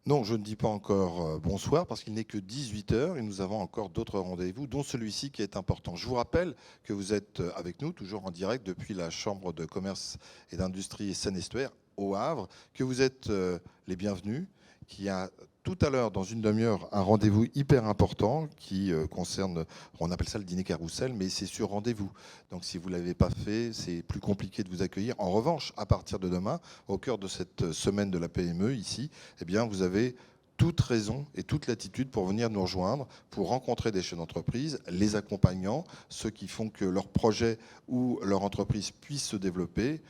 Non, je ne dis pas encore bonsoir parce qu'il n'est que 18 heures et nous avons encore d'autres rendez-vous, dont celui-ci qui est important. Je vous rappelle que vous êtes avec nous, toujours en direct depuis la Chambre de commerce et d'industrie Seine-Estuaire au Havre, que vous êtes les bienvenus, qu'il y a tout à l'heure, dans une demi-heure, un rendez-vous hyper important qui concerne, on appelle ça le dîner carrousel, mais c'est sur rendez-vous. Donc si vous ne l'avez pas fait, c'est plus compliqué de vous accueillir. En revanche, à partir de demain, au cœur de cette semaine de la PME ici, eh bien, vous avez toute raison et toute latitude pour venir nous rejoindre, pour rencontrer des chefs d'entreprise, les accompagnants, ceux qui font que leur projet ou leur entreprise puisse se développer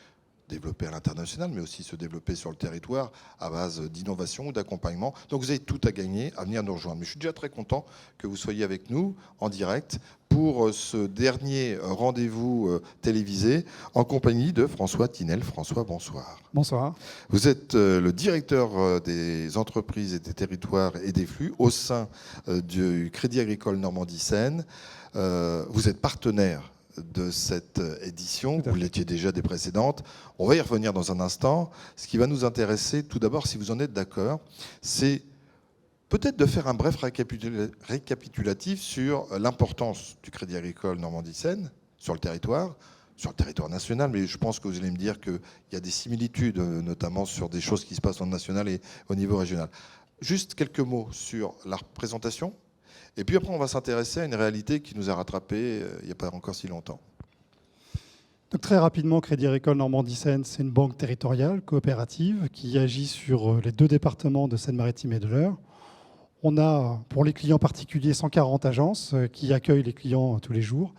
à l'international, mais aussi se développer sur le territoire à base d'innovation ou d'accompagnement. Donc vous avez tout à gagner à venir nous rejoindre. Mais je suis déjà très content que vous soyez avec nous en direct pour ce dernier rendez-vous télévisé en compagnie de François Tinel. François, bonsoir. Bonsoir. Vous êtes le directeur des entreprises et des territoires et des flux au sein du Crédit Agricole Normandie-Seine. Vous êtes partenaire de cette édition, vous l'étiez déjà des précédentes. On va y revenir dans un instant. Ce qui va nous intéresser, tout d'abord, si vous en êtes d'accord, c'est peut-être de faire un bref récapitulatif sur l'importance du Crédit Agricole Normandie-Seine sur le territoire national, mais je pense que vous allez me dire qu'il y a des similitudes, notamment sur des choses qui se passent au national et au niveau régional. Juste quelques mots sur la représentation. Et puis après, on va s'intéresser à une réalité qui nous a rattrapés il n'y a pas encore si longtemps. Donc très rapidement, Crédit Agricole Normandie-Seine, c'est une banque territoriale, coopérative, qui agit sur les 2 départements de Seine-Maritime et de l'Eure. On a, pour les clients particuliers, 140 agences qui accueillent les clients tous les jours.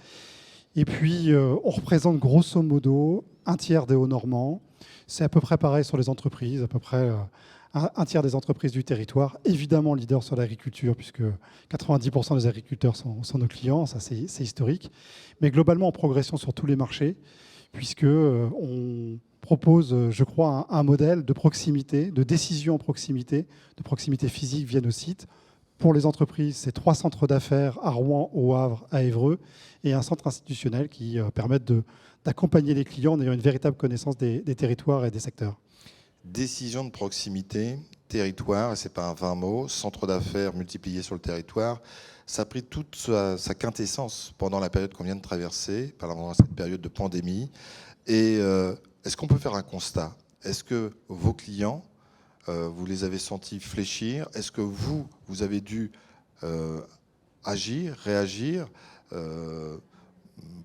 Et puis, on représente grosso modo un tiers des Hauts-Normands. C'est à peu près pareil sur les entreprises, à peu près un tiers des entreprises du territoire, évidemment leader sur l'agriculture, puisque 90% des agriculteurs sont nos clients, ça c'est historique, mais globalement en progression sur tous les marchés, puisque on propose, je crois, un modèle de proximité, de décision en proximité, de proximité physique via nos sites. Pour les entreprises, c'est 3 centres d'affaires à Rouen, au Havre, à Évreux, et un centre institutionnel qui permettent d'accompagner les clients en ayant une véritable connaissance des territoires et des secteurs. Décision de proximité, territoire, ce n'est pas un vain mot, centre d'affaires multiplié sur le territoire, ça a pris toute sa quintessence pendant la période qu'on vient de traverser, pendant cette période de pandémie. Et est-ce qu'on peut faire un constat? Est-ce que vos clients, vous les avez sentis fléchir? Est-ce que vous avez dû agir, réagir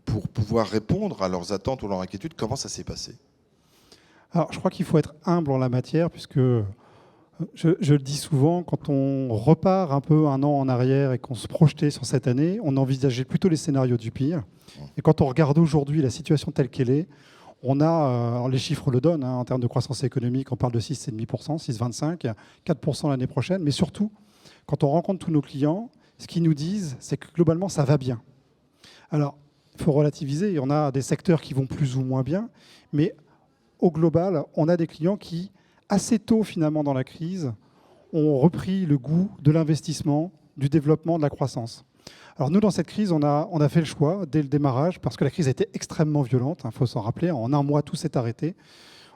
pour pouvoir répondre à leurs attentes ou leurs inquiétudes? Comment ça s'est passé? Alors, je crois qu'il faut être humble en la matière, puisque je le dis souvent, quand on repart un peu un an en arrière et qu'on se projetait sur cette année, on envisageait plutôt les scénarios du pire. Et quand on regarde aujourd'hui la situation telle qu'elle est, on a, les chiffres le donnent, en termes de croissance économique, on parle de 6,5%, 6,25%, 4% l'année prochaine. Mais surtout, quand on rencontre tous nos clients, ce qu'ils nous disent, c'est que globalement, ça va bien. Alors, il faut relativiser. On a des secteurs qui vont plus ou moins bien, mais au global, on a des clients qui, assez tôt finalement dans la crise, ont repris le goût de l'investissement, du développement, de la croissance. Alors nous, dans cette crise, on a fait le choix dès le démarrage, parce que la crise était extrêmement violente, il faut s'en rappeler, en un mois, tout s'est arrêté.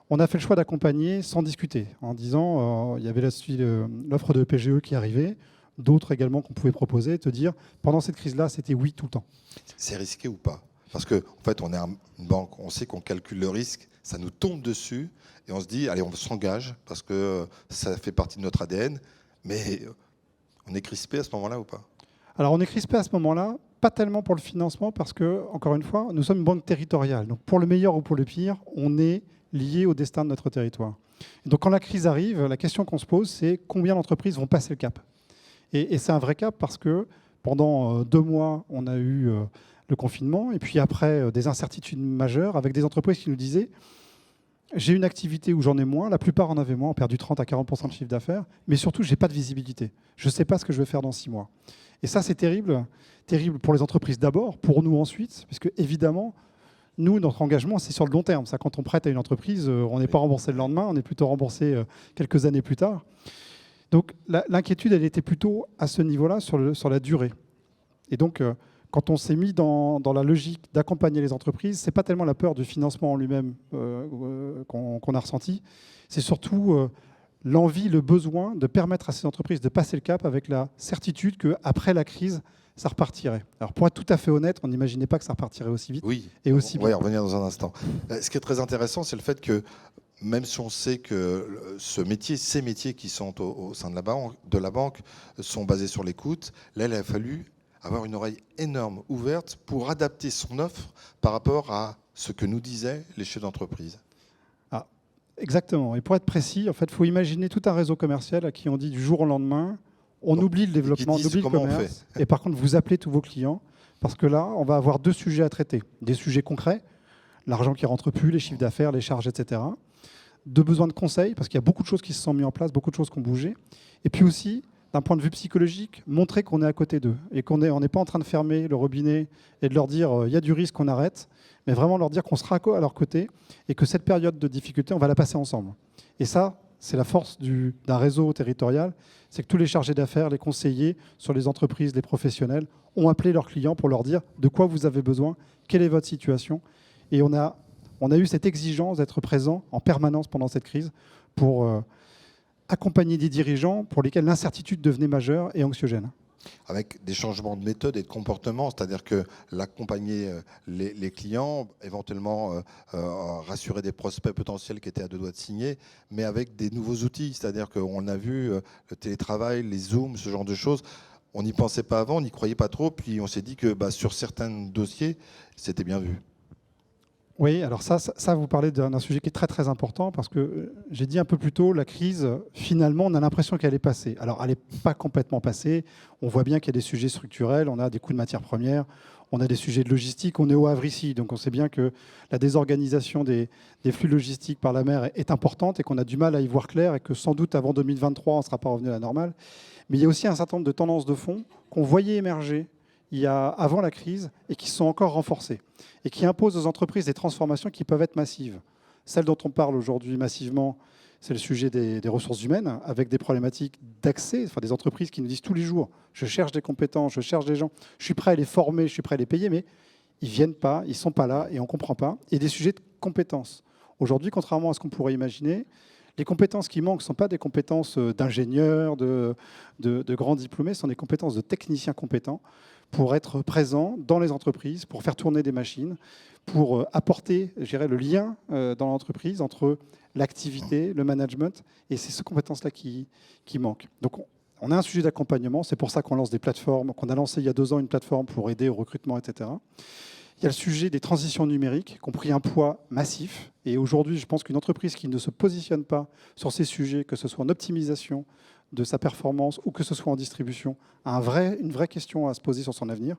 On a fait le choix d'accompagner sans discuter, en disant, il y avait l'offre de PGE qui arrivait, d'autres également qu'on pouvait proposer, te dire, pendant cette crise-là, c'était oui tout le temps. C'est risqué ou pas? Parce qu'en fait, on est une banque, on sait qu'on calcule le risque, ça nous tombe dessus, et on se dit, allez, on s'engage, parce que ça fait partie de notre ADN, mais on est crispé à ce moment-là ou pas? Alors, on est crispé à ce moment-là, pas tellement pour le financement, parce que, encore une fois, nous sommes une banque territoriale. Donc, pour le meilleur ou pour le pire, on est lié au destin de notre territoire. Et donc, quand la crise arrive, la question qu'on se pose, c'est combien d'entreprises vont passer le cap? Et c'est un vrai cap, parce que pendant 2 mois, on a eu le confinement, et puis après, des incertitudes majeures, avec des entreprises qui nous disaient, j'ai une activité où j'en ai moins, la plupart en avaient moins, ont perdu 30 à 40% de chiffre d'affaires, mais surtout, je n'ai pas de visibilité. Je ne sais pas ce que je vais faire dans 6 mois. Et ça, c'est terrible. Terrible pour les entreprises d'abord, pour nous ensuite, puisque évidemment, nous, notre engagement, c'est sur le long terme. Ça, quand on prête à une entreprise, on n'est pas remboursé le lendemain, on est plutôt remboursé quelques années plus tard. Donc l'inquiétude, elle était plutôt à ce niveau-là, sur la durée. Et donc, quand on s'est mis dans la logique d'accompagner les entreprises, ce n'est pas tellement la peur du financement en lui-même qu'on a ressenti, c'est surtout l'envie, le besoin de permettre à ces entreprises de passer le cap avec la certitude qu'après la crise, ça repartirait. Alors pour être tout à fait honnête, on n'imaginait pas que ça repartirait aussi vite Oui, et aussi on va y bien. revenir dans un instant. Ce qui est très intéressant, c'est le fait que même si on sait que ces métiers qui sont au sein de la banque sont basés sur l'écoute, là, il a fallu avoir une oreille énorme, ouverte, pour adapter son offre par rapport à ce que nous disaient les chefs d'entreprise. Ah, exactement. Et pour être précis, en fait, il faut imaginer tout un réseau commercial à qui on dit du jour au lendemain, on oublie le développement, on oublie le comment on commerce. Et par contre, vous appelez tous vos clients, parce que là, on va avoir 2 sujets à traiter. Des sujets concrets, l'argent qui rentre plus, les chiffres d'affaires, les charges, etc. De besoin de conseils, parce qu'il y a beaucoup de choses qui se sont mises en place, beaucoup de choses qui ont bougé. Et puis aussi, d'un point de vue psychologique, montrer qu'on est à côté d'eux et qu'on n'est pas en train de fermer le robinet et de leur dire il y a du risque, on arrête, mais vraiment leur dire qu'on sera à leur côté et que cette période de difficulté, on va la passer ensemble. Et ça, c'est la force d'un réseau territorial, c'est que tous les chargés d'affaires, les conseillers sur les entreprises, les professionnels, ont appelé leurs clients pour leur dire de quoi vous avez besoin, quelle est votre situation. Et on a eu cette exigence d'être présent en permanence pendant cette crise pour accompagner des dirigeants pour lesquels l'incertitude devenait majeure et anxiogène. Avec des changements de méthode et de comportement, c'est-à-dire que l'accompagner les clients, éventuellement rassurer des prospects potentiels qui étaient à 2 doigts de signer, mais avec des nouveaux outils, c'est-à-dire qu'on a vu le télétravail, les Zooms, ce genre de choses. On n'y pensait pas avant, on n'y croyait pas trop, puis on s'est dit que sur certains dossiers, c'était bien vu. Oui, alors ça, vous parlez d'un sujet qui est très très important parce que j'ai dit un peu plus tôt, la crise, finalement, on a l'impression qu'elle est passée. Alors, elle n'est pas complètement passée. On voit bien qu'il y a des sujets structurels, on a des coûts de matières premières, on a des sujets de logistique. On est au Havre ici, donc on sait bien que la désorganisation des flux logistiques par la mer est importante et qu'on a du mal à y voir clair et que sans doute avant 2023, on ne sera pas revenu à la normale. Mais il y a aussi un certain nombre de tendances de fond qu'on voyait émerger avant la crise et qui sont encore renforcées et qui imposent aux entreprises des transformations qui peuvent être massives. Celle dont on parle aujourd'hui massivement, c'est le sujet des ressources humaines, avec des problématiques d'accès, enfin des entreprises qui nous disent tous les jours, je cherche des compétences, je cherche des gens, je suis prêt à les former, je suis prêt à les payer, mais ils ne viennent pas, ils ne sont pas là et on ne comprend pas. Et des sujets de compétences. Aujourd'hui, contrairement à ce qu'on pourrait imaginer, les compétences qui manquent ne sont pas des compétences d'ingénieurs, de grands diplômés, ce sont des compétences de techniciens compétents pour être présents dans les entreprises, pour faire tourner des machines, pour apporter, je dirais, le lien dans l'entreprise entre l'activité, le management, et c'est ces compétences-là qui manquent. Donc on a un sujet d'accompagnement, c'est pour ça qu'on lance des plateformes, qu'on a lancé il y a 2 ans une plateforme pour aider au recrutement, etc. Il y a le sujet des transitions numériques qui ont pris un poids massif. Et aujourd'hui, je pense qu'une entreprise qui ne se positionne pas sur ces sujets, que ce soit en optimisation de sa performance ou que ce soit en distribution, a une vraie question à se poser sur son avenir.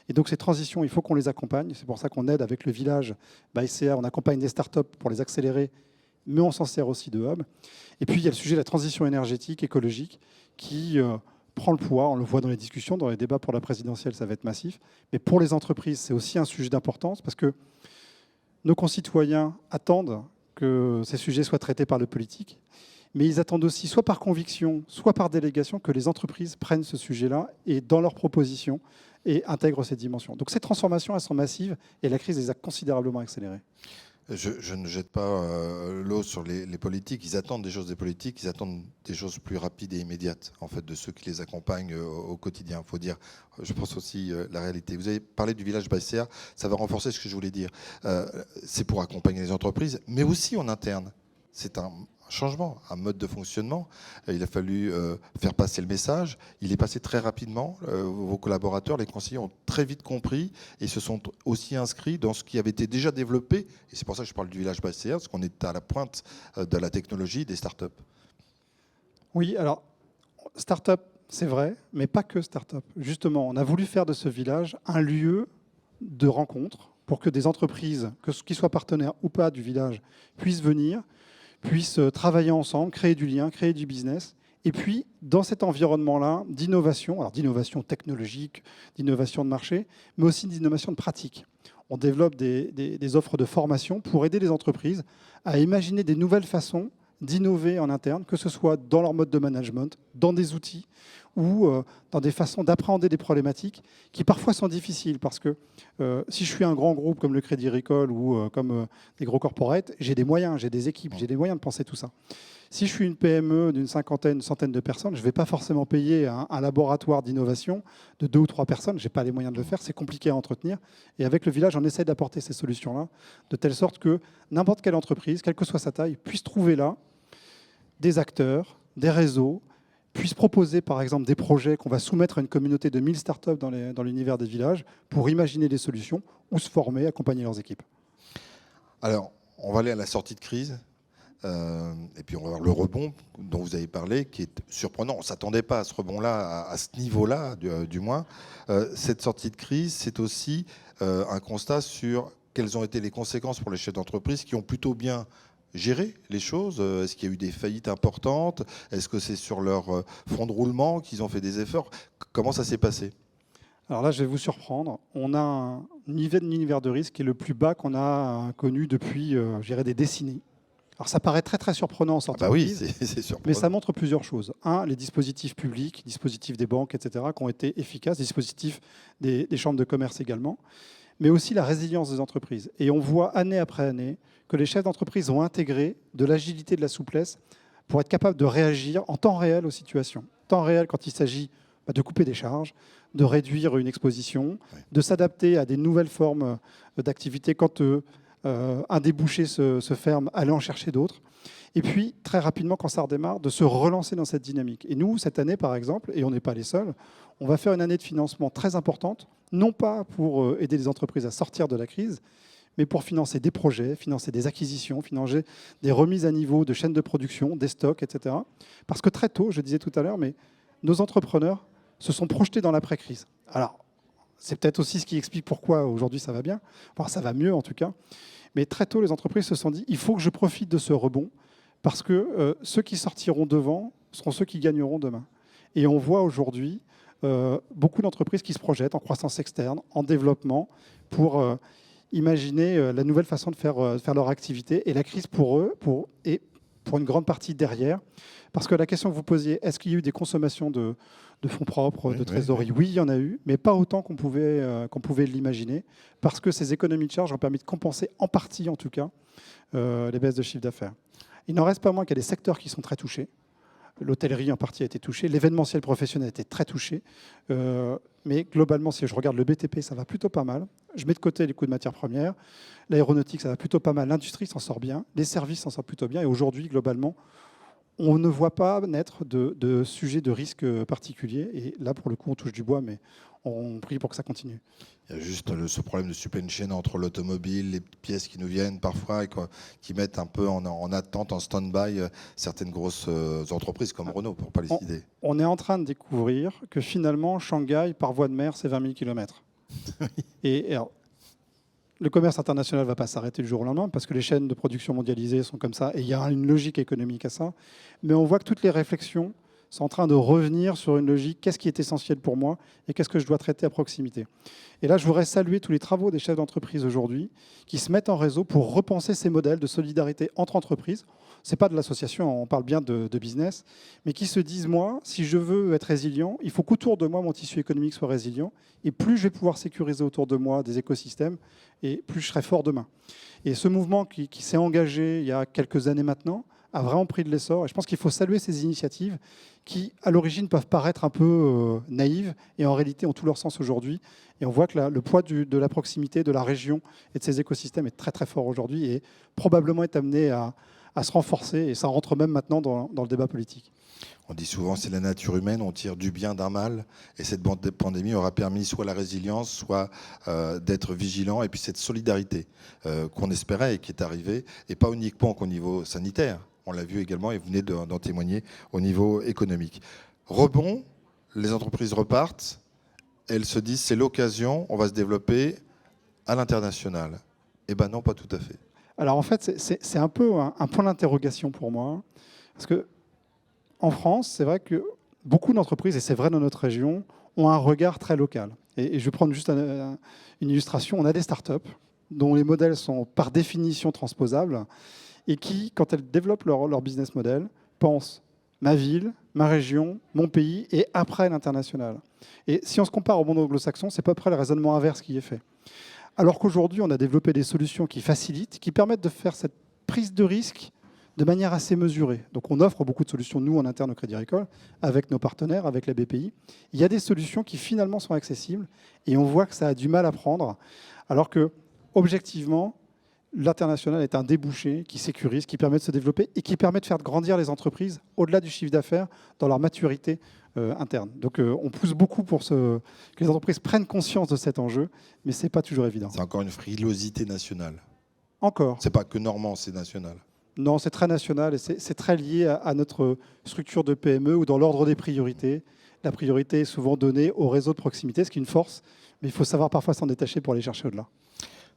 Et donc ces transitions, il faut qu'on les accompagne. C'est pour ça qu'on aide avec le village ICA, on accompagne des startups pour les accélérer, mais on s'en sert aussi de hub. Et puis il y a le sujet de la transition énergétique, écologique, qui prend le poids, on le voit dans les discussions, dans les débats pour la présidentielle, ça va être massif. Mais pour les entreprises, c'est aussi un sujet d'importance parce que nos concitoyens attendent que ces sujets soient traités par le politique, mais ils attendent aussi, soit par conviction, soit par délégation, que les entreprises prennent ce sujet-là et dans leurs propositions et intègrent ces dimensions. Donc ces transformations, elles sont massives et la crise les a considérablement accélérées. Je ne jette pas l'eau sur les politiques. Ils attendent des choses des politiques, ils attendent des choses plus rapides et immédiates, en fait, de ceux qui les accompagnent au quotidien. Il faut dire, je pense aussi la réalité. Vous avez parlé du village BCA, ça va renforcer ce que je voulais dire. C'est pour accompagner les entreprises, mais aussi en interne. C'est un changement, un mode de fonctionnement. Il a fallu faire passer le message. Il est passé très rapidement. Vos collaborateurs, les conseillers, ont très vite compris et se sont aussi inscrits dans ce qui avait été déjà développé. Et c'est pour ça que je parle du village BCR, parce qu'on est à la pointe de la technologie des startups. Oui, alors, start-up, c'est vrai, mais pas que start-up. Justement, on a voulu faire de ce village un lieu de rencontre pour que des entreprises, qu'ils soient partenaires ou pas du village, puissent venir, puissent travailler ensemble, créer du lien, créer du business. Et puis, dans cet environnement-là, d'innovation, alors d'innovation technologique, d'innovation de marché, mais aussi d'innovation de pratique. On développe des offres de formation pour aider les entreprises à imaginer des nouvelles façons d'innover en interne, que ce soit dans leur mode de management, dans des outils ou dans des façons d'appréhender des problématiques qui parfois sont difficiles. Parce que si je suis un grand groupe comme le Crédit Agricole ou comme des gros corporates, j'ai des moyens, j'ai des équipes, j'ai des moyens de penser tout ça. Si je suis une PME d'une cinquantaine, une centaine de personnes, je ne vais pas forcément payer un laboratoire d'innovation de 2 ou 3 personnes. Je n'ai pas les moyens de le faire, c'est compliqué à entretenir. Et avec le village, on essaie d'apporter ces solutions-là, de telle sorte que n'importe quelle entreprise, quelle que soit sa taille, puisse trouver là des acteurs, des réseaux, puisse proposer par exemple des projets qu'on va soumettre à une communauté de 1000 startups dans l'univers des villages pour imaginer des solutions ou se former, accompagner leurs équipes. Alors, on va aller à la sortie de crise. Et puis on va voir le rebond dont vous avez parlé, qui est surprenant. On ne s'attendait pas à ce rebond-là, à ce niveau-là, du moins. Cette sortie de crise, c'est aussi un constat sur quelles ont été les conséquences pour les chefs d'entreprise qui ont plutôt bien géré les choses. Est-ce qu'il y a eu des faillites importantes? Est-ce que c'est sur leur front de roulement qu'ils ont fait des efforts? Comment ça s'est passé? Alors là, je vais vous surprendre. On a un univers de risque qui est le plus bas qu'on a connu depuis, je dirais, des décennies. Alors ça paraît très très surprenant en sortie de crise, c'est surprenant. mais ça montre plusieurs choses. Un, les dispositifs publics, dispositifs des banques, etc., qui ont été efficaces, dispositifs des chambres de commerce également, mais aussi la résilience des entreprises. Et on voit année après année que les chefs d'entreprise ont intégré de l'agilité, de la souplesse pour être capables de réagir en temps réel aux situations. Temps réel quand il s'agit de couper des charges, de réduire une exposition, de s'adapter à des nouvelles formes d'activité quand un débouché se ferme, aller en chercher d'autres. Et puis, très rapidement, quand ça redémarre, de se relancer dans cette dynamique. Et nous, cette année, par exemple, et on n'est pas les seuls, on va faire une année de financement très importante, non pas pour aider les entreprises à sortir de la crise, mais pour financer des projets, financer des acquisitions, financer des remises à niveau de chaînes de production, des stocks, etc. Parce que très tôt, je disais tout à l'heure, mais nos entrepreneurs se sont projetés dans l'après-crise. Alors, c'est peut-être aussi ce qui explique pourquoi aujourd'hui ça va bien, enfin ça va mieux en tout cas. Mais très tôt, les entreprises se sont dit il faut que je profite de ce rebond parce que ceux qui sortiront devant seront ceux qui gagneront demain. Et on voit aujourd'hui beaucoup d'entreprises qui se projettent en croissance externe, en développement, pour imaginer la nouvelle façon de faire leur activité. Et la crise pour eux, et pour une grande partie derrière, parce que la question que vous posiez, est-ce qu'il y a eu des consommations de fonds propres, de trésorerie? Oui, il y en a eu, mais pas autant qu'on pouvait l'imaginer, parce que ces économies de charges ont permis de compenser, en partie en tout cas, les baisses de chiffre d'affaires. Il n'en reste pas moins qu'il y a des secteurs qui sont très touchés. L'hôtellerie en partie a été touchée, l'événementiel professionnel a été très touché, mais globalement, si je regarde le BTP, ça va plutôt pas mal. Je mets de côté les coûts de matières premières. L'aéronautique, ça va plutôt pas mal. L'industrie s'en sort bien. Les services s'en sortent plutôt bien. Et aujourd'hui, globalement, on ne voit pas naître de sujets de risque particuliers. Et là, pour le coup, on touche du bois, mais on prie pour que ça continue. Il y a juste ce problème de supply chain entre l'automobile, les pièces qui nous viennent parfois et qui mettent un peu en attente, en stand-by certaines grosses entreprises comme Renault, pour ne pas les citer. On est en train de découvrir que finalement, Shanghai, par voie de mer, c'est 20 000 km. Et alors, le commerce international ne va pas s'arrêter du jour au lendemain parce que les chaînes de production mondialisées sont comme ça et il y a une logique économique à ça. Mais on voit que toutes les réflexions sont en train de revenir sur une logique, qu'est-ce qui est essentiel pour moi et qu'est-ce que je dois traiter à proximité. Et là, je voudrais saluer tous les travaux des chefs d'entreprise aujourd'hui qui se mettent en réseau pour repenser ces modèles de solidarité entre entreprises. Ce n'est pas de l'association, on parle bien de business, mais qui se disent, moi, si je veux être résilient, il faut qu'autour de moi, mon tissu économique soit résilient. Et plus je vais pouvoir sécuriser autour de moi des écosystèmes, et plus je serai fort demain. Et ce mouvement qui s'est engagé il y a quelques années maintenant a vraiment pris de l'essor. Et je pense qu'il faut saluer ces initiatives qui, à l'origine, peuvent paraître un peu naïves et en réalité ont tout leur sens aujourd'hui. Et on voit que le poids de la proximité, de la région et de ces écosystèmes est très très fort aujourd'hui et probablement est amené à se renforcer. Et ça rentre même maintenant dans le débat politique. On dit souvent c'est la nature humaine, on tire du bien d'un mal. Et cette pandémie aura permis soit la résilience, soit d'être vigilant. Et puis cette solidarité qu'on espérait et qui est arrivée, et pas uniquement qu'au niveau sanitaire. On l'a vu également et vous venez d'en témoigner au niveau économique. Rebond, les entreprises repartent. Elles se disent c'est l'occasion, on va se développer à l'international. Eh bien non, pas tout à fait. Alors en fait, c'est un peu un point d'interrogation pour moi. Parce que en France, c'est vrai que beaucoup d'entreprises, et c'est vrai dans notre région, ont un regard très local. Et je vais prendre juste une illustration. On a des startups dont les modèles sont par définition transposables et qui, quand elles développent leur business model, pensent ma ville, ma région, mon pays, et après l'international. Et si on se compare au monde anglo-saxon, c'est à peu près le raisonnement inverse qui est fait. Alors qu'aujourd'hui, on a développé des solutions qui facilitent, qui permettent de faire cette prise de risque de manière assez mesurée. Donc on offre beaucoup de solutions, nous, en interne au Crédit Agricole, avec nos partenaires, avec la BPI. Il y a des solutions qui finalement sont accessibles, et on voit que ça a du mal à prendre, alors que, objectivement, l'international est un débouché qui sécurise, qui permet de se développer et qui permet de faire grandir les entreprises au-delà du chiffre d'affaires dans leur maturité interne. Donc on pousse beaucoup pour que les entreprises prennent conscience de cet enjeu, mais ce n'est pas toujours évident. C'est encore une frilosité nationale. Encore. C'est pas que normand, c'est national. Non, c'est très national et c'est très lié à notre structure de PME ou dans l'ordre des priorités. La priorité est souvent donnée au réseau de proximité, ce qui est une force, mais il faut savoir parfois s'en détacher pour aller chercher au-delà.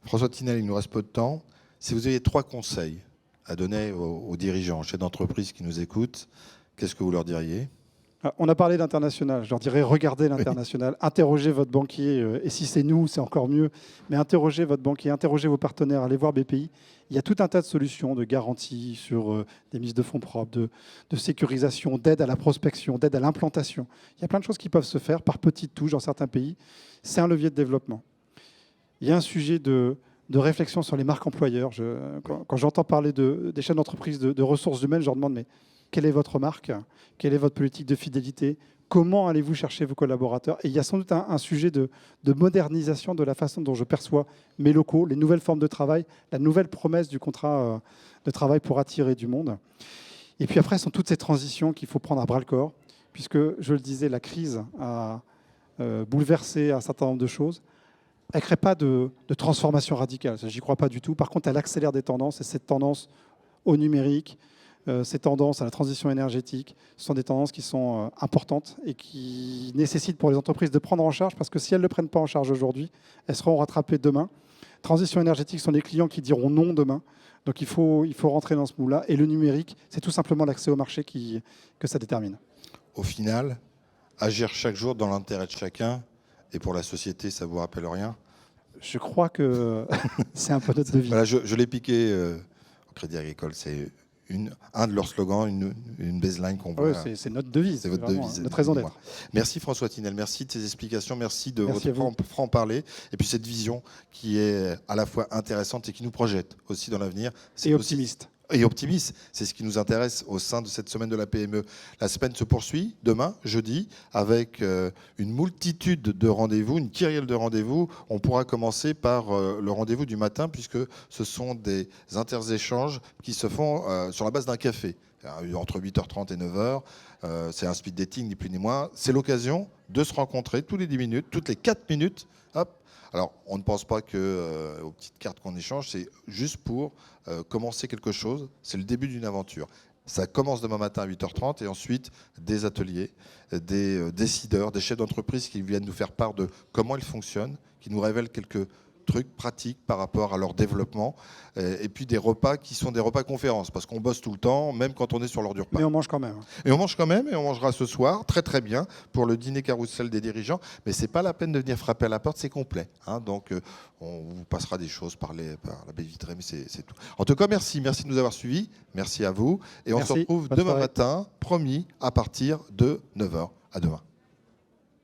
François Tinel, il nous reste peu de temps. Si vous aviez 3 conseils à donner aux dirigeants, chefs d'entreprise qui nous écoutent, qu'est-ce que vous leur diriez ? On a parlé d'international. Je leur dirais, regardez l'international, interrogez votre banquier, et si c'est nous, c'est encore mieux, mais interrogez votre banquier, interrogez vos partenaires, allez voir BPI. Il y a tout un tas de solutions, de garanties sur des mises de fonds propres, de sécurisation, d'aide à la prospection, d'aide à l'implantation. Il y a plein de choses qui peuvent se faire par petites touches dans certains pays. C'est un levier de développement. Il y a un sujet de réflexion sur les marques employeurs. Quand j'entends parler des chaînes d'entreprise de ressources humaines, je leur demande, mais quelle est votre marque? Quelle est votre politique de fidélité? Comment allez-vous chercher vos collaborateurs? Et il y a sans doute un sujet de modernisation de la façon dont je perçois mes locaux, les nouvelles formes de travail, la nouvelle promesse du contrat de travail pour attirer du monde. Et puis après, ce sont toutes ces transitions qu'il faut prendre à bras-le-corps, puisque, je le disais, la crise a bouleversé un certain nombre de choses. Elle ne crée pas de transformation radicale, ça, j'y crois pas du tout. Par contre, elle accélère des tendances, et cette tendance au numérique, ces tendances à la transition énergétique, ce sont des tendances qui sont importantes et qui nécessitent pour les entreprises de prendre en charge, parce que si elles ne le prennent pas en charge aujourd'hui, elles seront rattrapées demain. Transition énergétique, ce sont les clients qui diront non demain. Donc il faut rentrer dans ce moule-là. Et le numérique, c'est tout simplement l'accès au marché que ça détermine. Au final, agir chaque jour dans l'intérêt de chacun, et pour la société, ça ne vous rappelle rien? Je crois que c'est un peu notre devise. Voilà, je l'ai piqué au Crédit Agricole. C'est un de leurs slogans, une baseline qu'on voit. Oui, c'est notre devise, c'est votre devise, notre raison d'être. Merci François Tinel, merci de ces explications, merci de Merci votre franc-parler, et puis cette vision qui est à la fois intéressante et qui nous projette aussi dans l'avenir. Et optimiste. Et optimiste, c'est ce qui nous intéresse au sein de cette semaine de la PME. La semaine se poursuit demain, jeudi, avec une multitude de rendez-vous, une kyrielle de rendez-vous. On pourra commencer par le rendez-vous du matin, puisque ce sont des interéchanges qui se font sur la base d'un café, entre 8h30 et 9h. C'est un speed dating, ni plus ni moins. C'est l'occasion de se rencontrer tous les 10 minutes, toutes les 4 minutes. Hop. Alors, on ne pense pas aux petites cartes qu'on échange, c'est juste pour commencer quelque chose. C'est le début d'une aventure. Ça commence demain matin à 8h30 et ensuite des ateliers, des décideurs, des chefs d'entreprise qui viennent nous faire part de comment ils fonctionnent, qui nous révèlent quelques trucs pratiques par rapport à leur développement, et puis des repas qui sont des repas conférences, parce qu'on bosse tout le temps, même quand on est sur l'heure du repas. Mais on mange quand même. Et on mange quand même, et on mangera ce soir, très très bien, pour le dîner carrousel des dirigeants, mais c'est pas la peine de venir frapper à la porte, c'est complet. Hein, donc on vous passera des choses par la baie vitrée, mais c'est tout. En tout cas, merci de nous avoir suivis, merci à vous, et on se retrouve demain matin, promis, à partir de 9h. À demain.